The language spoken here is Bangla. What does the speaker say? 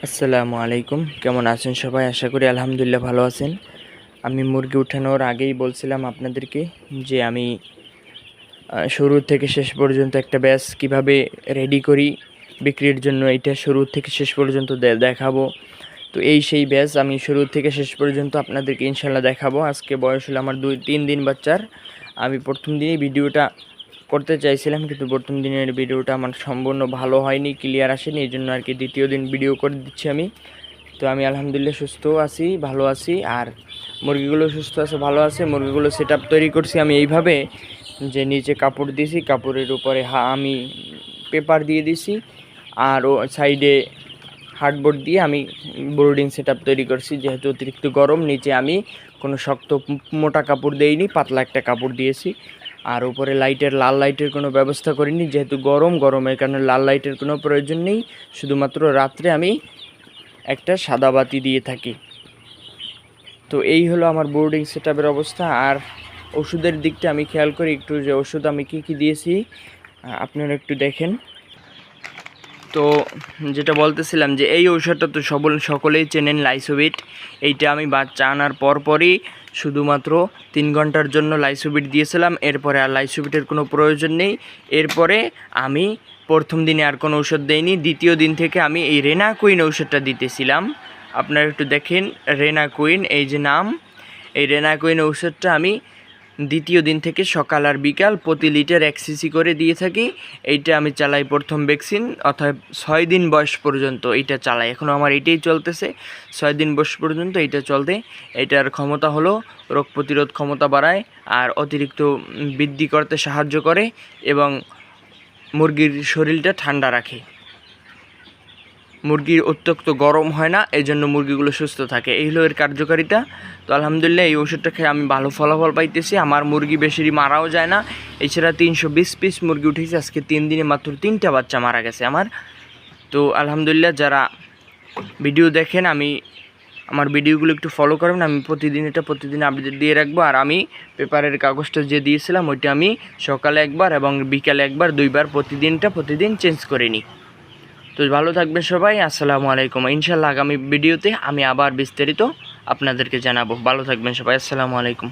আসসালামু আলাইকুম। কেমন আছেন সবাই? আশা করি আলহামদুলিল্লাহ ভালো আছেন। আমি মুরগি উঠানোর আগেই বলছিলাম আপনাদেরকে যে আমি শুরু থেকে শেষ পর্যন্ত একটা ব্যাচ কীভাবে রেডি করি বিক্রির জন্য, এইটা শুরু থেকে শেষ পর্যন্ত দেখাবো। তো সেই ব্যাচ আমি শুরু থেকে শেষ পর্যন্ত আপনাদেরকে ইনশাল্লাহ দেখাবো। আজকে বয়স হলো আমার 2-3 দিন বাচ্চার। আমি প্রথম দিনেই ভিডিওটা করতে চাইছিলাম, কিন্তু প্রথম দিনের ভিডিওটা আমার সম্পূর্ণ ভালো হয়নি, ক্লিয়ার আসেনি, এই জন্য আর কি দ্বিতীয় দিন ভিডিও করে দিচ্ছি আমি। তো আমি আলহামদুলিল্লাহ সুস্থ আছি, ভালো আছি, আর মুরগিগুলো সুস্থ আছে, ভালো আছে। মুরগিগুলো সেট আপ তৈরি করছি আমি এইভাবে যে নিচে কাপড় দিয়েছি, কাপড়ের উপরে আমি পেপার দিয়ে দিছি, আর ও সাইডে হার্ডবোর্ড দিয়ে আমি বোর্ডিং সেট আপ তৈরি করছি। যেহেতু অতিরিক্ত গরম, নিচে আমি কোনো শক্ত মোটা কাপড় দেইনি, পাতলা একটা কাপড় দিয়েছি। আর উপরে লাল লাইটের কোনো ব্যবস্থা করিনি, যেহেতু গরমের কারণে লাল লাইটের কোনো প্রয়োজন নেই। শুধুমাত্র রাত্রে আমি একটা সাদা বাতি দিয়ে থাকি। তো এই হলো আমার বোর্ডিং সেট আপের অবস্থা। আর ওষুধের দিকটা আমি খেয়াল করি একটু, যে ওষুধ আমি কী দিয়েছি আপনারা একটু দেখেন। তো যেটা বলতেছিলাম, যে এই ঔষধটা তো সকলেই চেনেন, লাইসোবিট। এইটা আমি বাচ্চা আনার পরই শুধুমাত্র 3 ঘন্টার জন্য লাইসোবিট দিয়েছিলাম। এরপরে আর লাইসোবিটের কোনো প্রয়োজন নেই। এরপরে আমি প্রথম দিনে আর কোনো ঔষধ দেইনি। দ্বিতীয় দিন থেকে আমি এই রেনাকুইন ঔষধটা দিতেছিলাম। আপনারা একটু দেখেন, রেনাকুইন, এই যে নাম, এই রেনাকুইন ঔষধটা আমি দ্বিতীয় দিন থেকে সকাল আর বিকাল প্রতি লিটার 1 cc করে দিয়ে থাকি। এইটা আমি চালাই প্রথম ভ্যাকসিন, অর্থাৎ 6 দিন বয়স পর্যন্ত এইটা চালাই। এখনও আমার এটাই চলতেছে, 6 দিন বয়স পর্যন্ত এইটা চলতে। এটার ক্ষমতা হলো রোগ প্রতিরোধ ক্ষমতা বাড়ায়, আর অতিরিক্ত বৃদ্ধি করতে সাহায্য করে, এবং মুরগির শরীরটা ঠান্ডা রাখে। মুরগির অত্যন্ত গরম হয় না, এই জন্য মুরগিগুলো সুস্থ থাকে। এই হলো এর কার্যকারিতা। তো আলহামদুলিল্লাহ এই ওষুধটা খেয়ে আমি ভালো ফলাফল পাইতেছি। আমার মুরগি বেশি মারাও যায় না। এছাড়া 320 পিস মুরগি উঠেছে। আজকে 3 দিনে মাত্র 3টা বাচ্চা মারা গেছে আমার। তো আলহামদুলিল্লাহ, যারা ভিডিও দেখেন, আমার ভিডিওগুলো একটু ফলো করবেন। আমি প্রতিদিন আপডেট দিয়ে রাখবো। আর আমি পেপারের কাগজটা যে দিয়েছিলাম, ওইটা আমি সকালে একবার এবং বিকালে একবার, 2বার প্রতিদিন চেঞ্জ করে নিই। তো ভালো থাকবেন সবাই। আসসালামু আলাইকুম। ইনশাল্লাহ আগামী ভিডিওতে আমি আবার বিস্তারিত আপনাদেরকে জানাবো। ভালো থাকবেন সবাই। আসসালামু আলাইকুম।